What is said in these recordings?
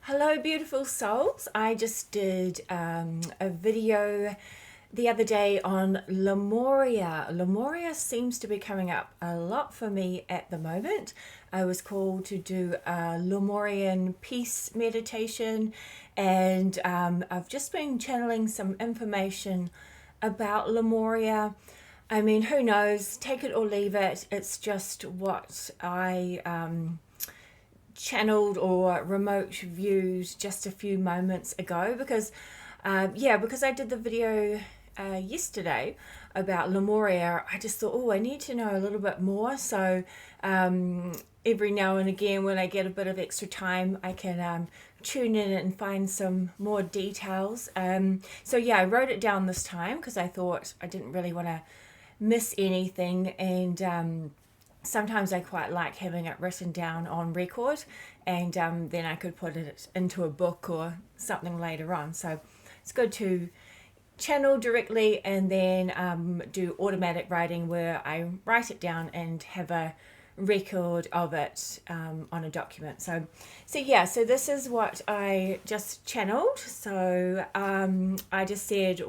Hello, beautiful souls. I just did a video the other day on Lemuria. Lemuria seems to be coming up a lot for me at the moment. I was called to do a Lemurian peace meditation, and I've just been channeling some information about Lemuria. I mean, who knows? Take it or leave it. It's just what I channeled or remote viewed just a few moments ago because I did the video yesterday about Lemuria. I just thought, I need to know a little bit more, so every now and again when I get a bit of extra time I can tune in and find some more details. I wrote it down this time because I thought I didn't really want to miss anything, and sometimes I quite like having it written down on record, and then I could put it into a book or something later on. So it's good to channel directly and then do automatic writing where I write it down and have a record of it on a document. So this is what I just channeled. So I just said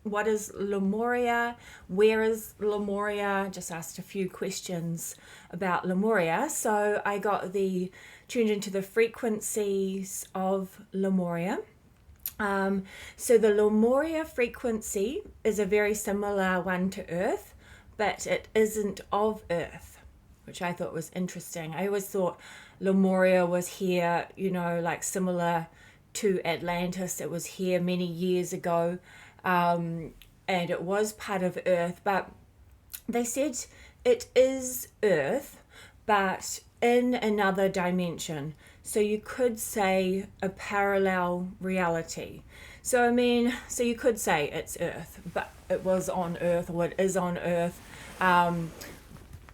what is Lemuria? Where is Lemuria? Just asked a few questions about Lemuria. So I got tuned into the frequencies of Lemuria. So the Lemuria frequency is a very similar one to Earth, but it isn't of Earth, which I thought was interesting. I always thought Lemuria was here, like similar to Atlantis. It was here many years ago. And it was part of Earth, but they said it is Earth, but in another dimension. So you could say a parallel reality. So you could say it's Earth, but it was on Earth, or it is on Earth.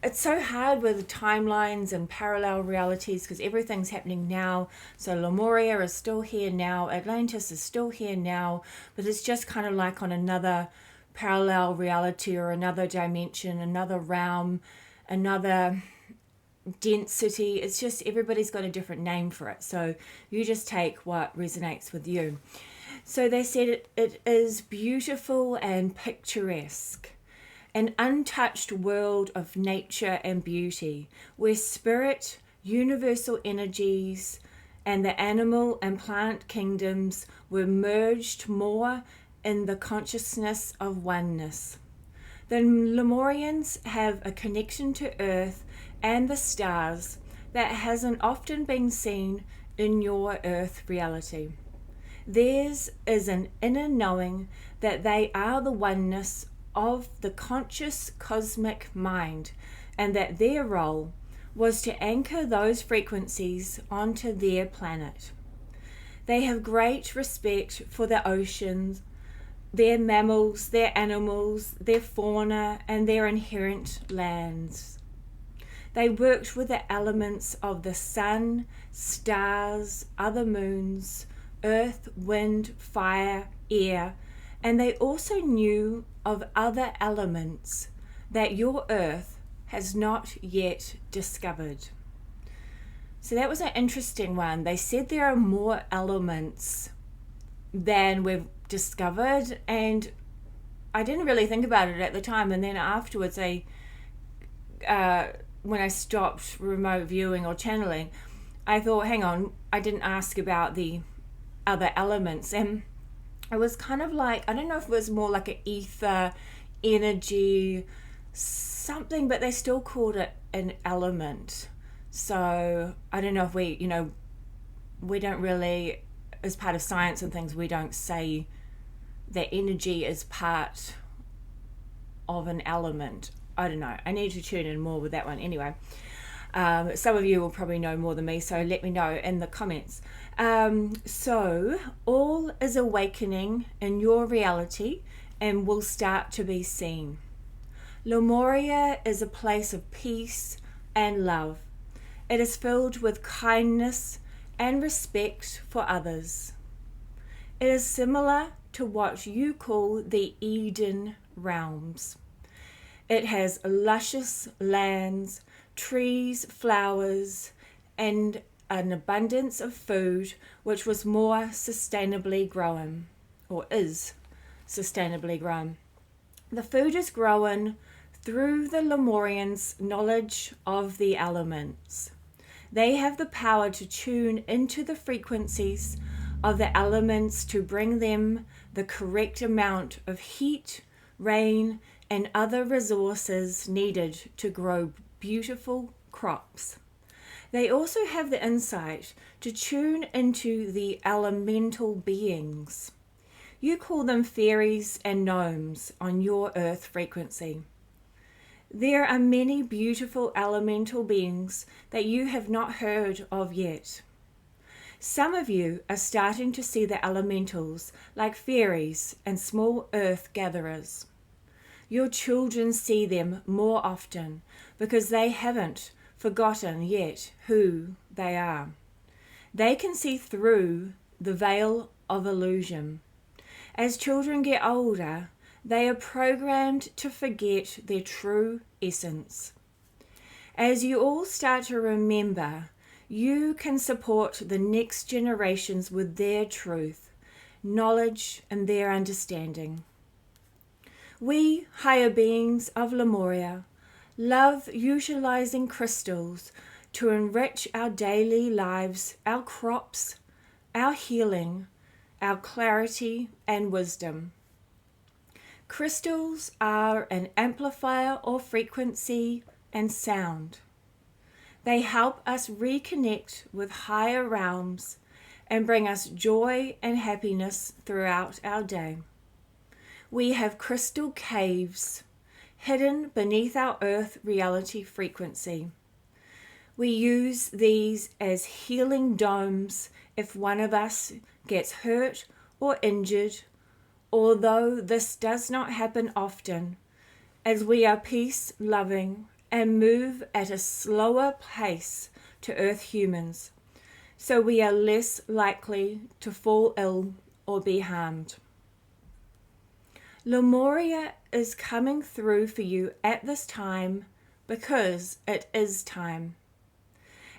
It's so hard with timelines and parallel realities because everything's happening now. So Lemuria is still here now, Atlantis is still here now, but it's just kind of like on another parallel reality or another dimension, another realm, another density. It's just everybody's got a different name for it. So you just take what resonates with you. So they said it is beautiful and picturesque. An untouched world of nature and beauty, where spirit, universal energies, and the animal and plant kingdoms were merged more in the consciousness of oneness. The Lemurians have a connection to Earth and the stars that hasn't often been seen in your Earth reality. Theirs is an inner knowing that they are the oneness of the conscious cosmic mind, and that their role was to anchor those frequencies onto their planet. They have great respect for the oceans, their mammals, their animals, their fauna, and their inherent lands. They worked with the elements of the sun, stars, other moons, earth, wind, fire, air, and they also knew of other elements that your Earth has not yet discovered. So that was an interesting one. They said there are more elements than we've discovered, and I didn't really think about it at the time, and then afterwards when I stopped remote viewing or channeling, I thought, hang on, I didn't ask about the other elements, and it was kind of like, I don't know if it was more like an ether, energy, something, but they still called it an element. So I don't know if we don't really, as part of science and things, we don't say that energy is part of an element. I don't know. I need to tune in more with that one. Anyway, some of you will probably know more than me, so let me know in the comments. So all is awakening in your reality and will start to be seen. Lemuria is a place of peace and love. It is filled with kindness and respect for others. It is similar to what you call the Eden realms. It has luscious lands, trees, flowers, and an abundance of food which was more sustainably grown, or is sustainably grown. The food is grown through the Lemurians' knowledge of the elements. They have the power to tune into the frequencies of the elements to bring them the correct amount of heat, rain, and other resources needed to grow beautiful crops. They also have the insight to tune into the elemental beings. You call them fairies and gnomes on your earth frequency. There are many beautiful elemental beings that you have not heard of yet. Some of you are starting to see the elementals like fairies and small earth gatherers. Your children see them more often because they haven't forgotten yet who they are. They can see through the veil of illusion. As children get older, they are programmed to forget their true essence. As you all start to remember, you can support the next generations with their truth, knowledge, and their understanding. We, higher beings of Lemuria, love utilizing crystals to enrich our daily lives, our crops, our healing, our clarity and wisdom. Crystals are an amplifier of frequency and sound. They help us reconnect with higher realms and bring us joy and happiness throughout our day. We have crystal caves hidden beneath our earth reality frequency. We use these as healing domes if one of us gets hurt or injured, although this does not happen often, as we are peace-loving and move at a slower pace to earth humans, so we are less likely to fall ill or be harmed. Lemuria is coming through for you at this time because it is time.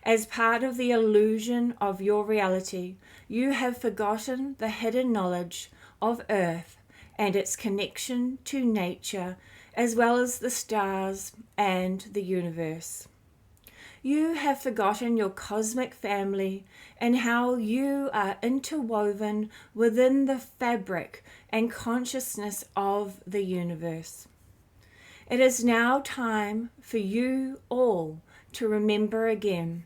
As part of the illusion of your reality, you have forgotten the hidden knowledge of Earth and its connection to nature, as well as the stars and the universe. You have forgotten your cosmic family and how you are interwoven within the fabric and consciousness of the universe. It is now time for you all to remember again.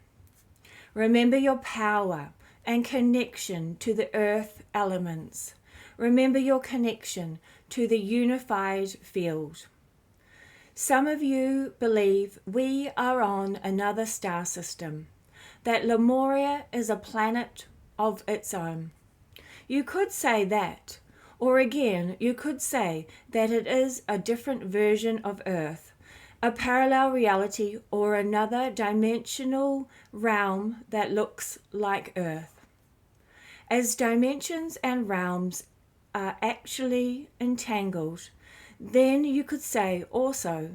Remember your power and connection to the earth elements. Remember your connection to the unified field. Some of you believe we are on another star system, that Lemuria is a planet of its own. You could say that, or again, you could say that it is a different version of Earth, a parallel reality or another dimensional realm that looks like Earth. As dimensions and realms are actually entangled, then you could say also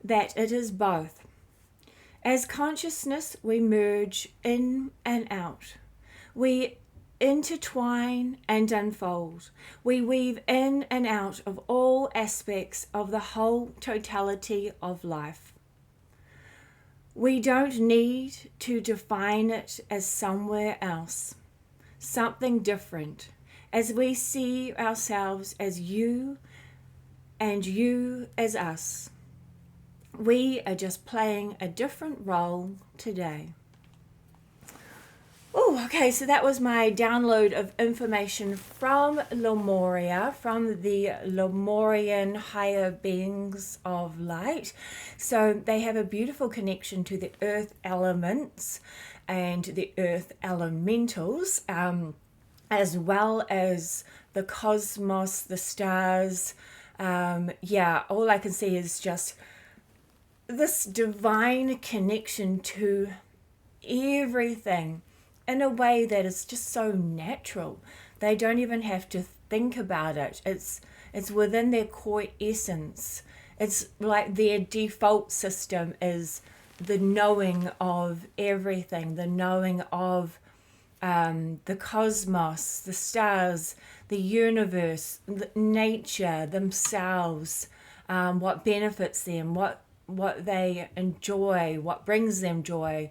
that it is both. As consciousness, we merge in and out. We intertwine and unfold. We weave in and out of all aspects of the whole totality of life. We don't need to define it as somewhere else, something different, as we see ourselves as you and you as us. We are just playing a different role today. Oh, okay, so that was my download of information from Lemuria, from the Lemurian higher beings of light. So they have a beautiful connection to the earth elements and the earth elementals, as well as the cosmos, the stars. All I can see is just this divine connection to everything in a way that is just so natural. They don't even have to think about it. It's within their core essence. It's like their default system is the knowing of everything, the knowing of the cosmos, the stars, the universe, nature themselves, what benefits them, what they enjoy, what brings them joy.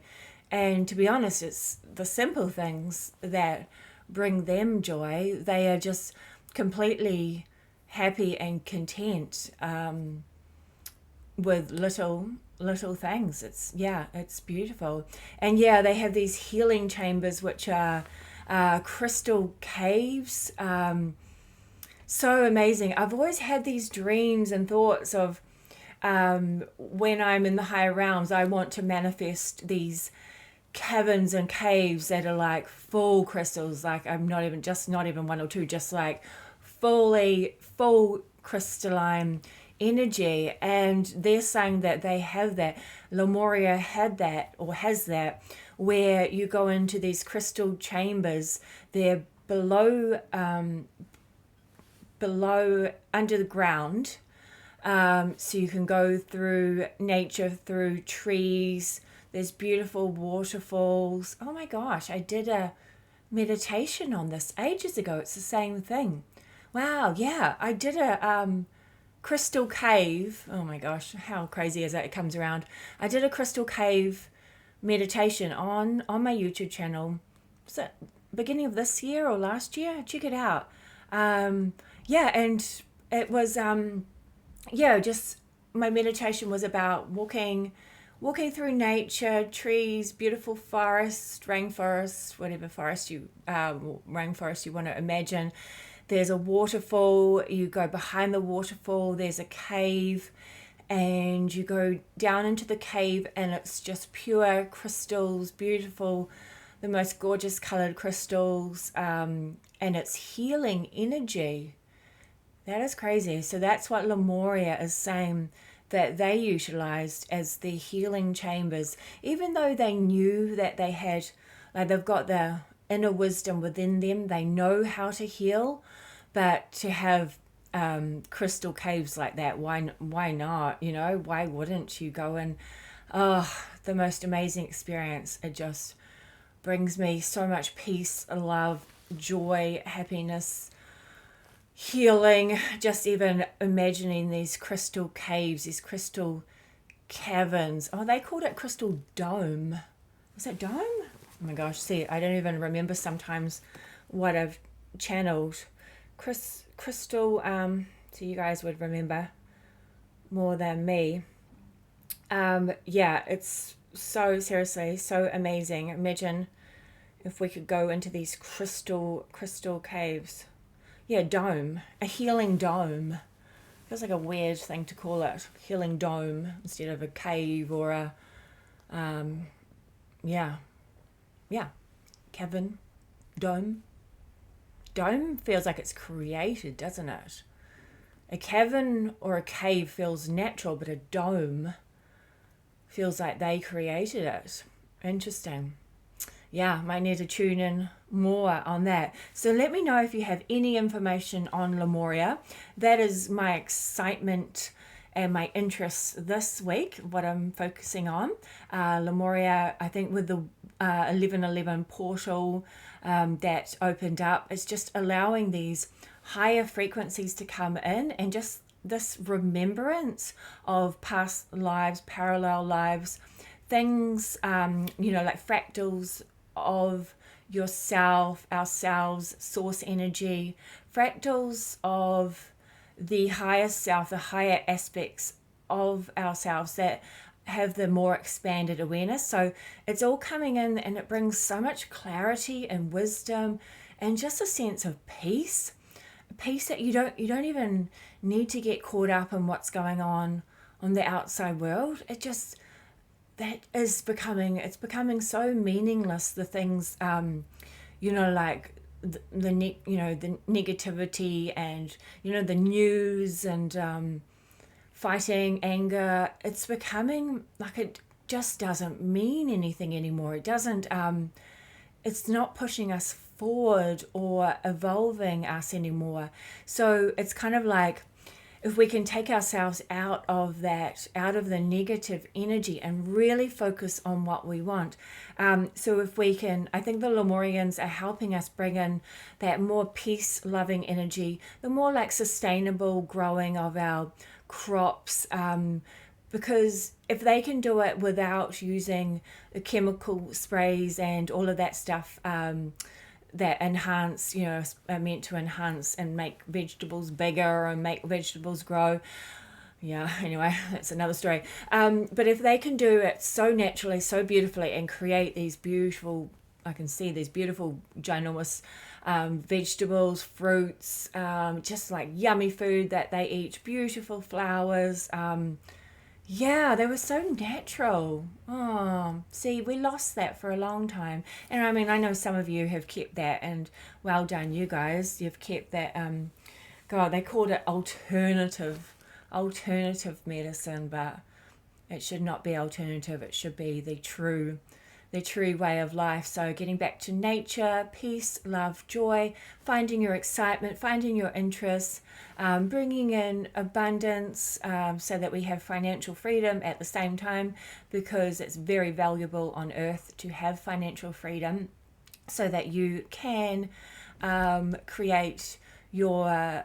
And to be honest, it's the simple things that bring them joy. They are just completely happy and content with little things. It's beautiful. And yeah, they have these healing chambers, which are crystal caves. So amazing. I've always had these dreams and thoughts of when I'm in the higher realms, I want to manifest these caverns and caves that are like full crystals. Like I'm not even one or two, just like full crystalline energy. And they're saying that they have that. Lemuria had that, or has that, where you go into these crystal chambers. They're below under the ground, so you can go through nature, through trees. There's beautiful waterfalls. Oh my gosh, I did a meditation on this ages ago. It's the same thing. Wow, yeah, I did a crystal cave. Oh my gosh, how crazy is that? It comes around. I did a crystal cave meditation on my YouTube channel. Was it beginning of this year or last year? Check it out. Yeah, and it was just my meditation was about walking through nature, trees, beautiful forest, rainforest, whatever forest rainforest you want to imagine. There's a waterfall. You go behind the waterfall. There's a cave, and you go down into the cave, and it's just pure crystals, beautiful, the most gorgeous colored crystals, and it's healing energy. That is crazy. So that's what Lemuria is saying that they utilized as their healing chambers, even though they knew that they had, like they've got the inner wisdom within them, they know how to heal, but to have crystal caves like that, why not? You know, why wouldn't you go in? Oh, the most amazing experience. It just brings me so much peace, love, joy, happiness, healing. Just even imagining these crystal caves, these crystal caverns. Oh, they called it crystal dome. Was that dome? Oh my gosh, see, I don't even remember sometimes what I've channeled. Crystal, so you guys would remember more than me. Yeah, it's so, seriously, so amazing. Imagine if we could go into these crystal caves. Yeah, dome, a healing dome. Feels like a weird thing to call it, healing dome, instead of a cave or a, cavern, dome. Dome feels like it's created, doesn't it? A cavern or a cave feels natural, but a dome feels like they created it. Interesting. Yeah, might need to tune in more on that. So let me know if you have any information on Lemuria. That is my excitement and my interest this week, what I'm focusing on. Lemuria, I think with the 1111 portal that opened up, it's just allowing these higher frequencies to come in, and just this remembrance of past lives, parallel lives, things, like fractals of yourself, ourselves, source energy, fractals of the higher self, the higher aspects of ourselves that have the more expanded awareness. So it's all coming in, and it brings so much clarity and wisdom and just a sense of peace that you don't even need to get caught up in what's going on the outside world. It just, that is becoming so meaningless. The things, like the negativity and, the news and fighting, anger, it's becoming like it just doesn't mean anything anymore. It doesn't, it's not pushing us forward or evolving us anymore. So it's kind of like if we can take ourselves out of that, out of the negative energy and really focus on what we want. So if we can, I think the Lemurians are helping us bring in that more peace loving energy, the more like sustainable growing of our crops, because if they can do it without using the chemical sprays and all of that stuff, that enhance, are meant to enhance and make vegetables bigger and make vegetables grow. Yeah, anyway, that's another story. But if they can do it so naturally, so beautifully, and create these beautiful, I can see these beautiful, ginormous vegetables, fruits, just like yummy food that they eat, beautiful flowers. Yeah, they were so natural. Oh, see, we lost that for a long time. And I mean, I know some of you have kept that, and well done, you guys. You've kept that. God, they called it alternative medicine, but it should not be alternative. It should be the true way of life. So getting back to nature, peace, love, joy, finding your excitement, finding your interests, bringing in abundance, so that we have financial freedom at the same time, because it's very valuable on earth to have financial freedom, so that you can create your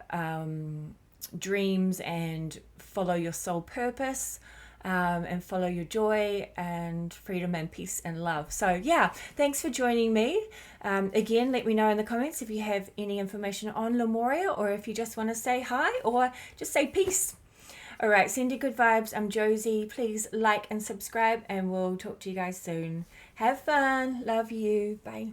dreams and follow your soul purpose, and follow your joy and freedom and peace and love. So yeah, thanks for joining me. Again, let me know in the comments if you have any information on Lemuria, or if you just want to say hi or just say peace. All right, send you good vibes. I'm Jozee. Please like and subscribe, and we'll talk to you guys soon. Have fun. Love you. Bye.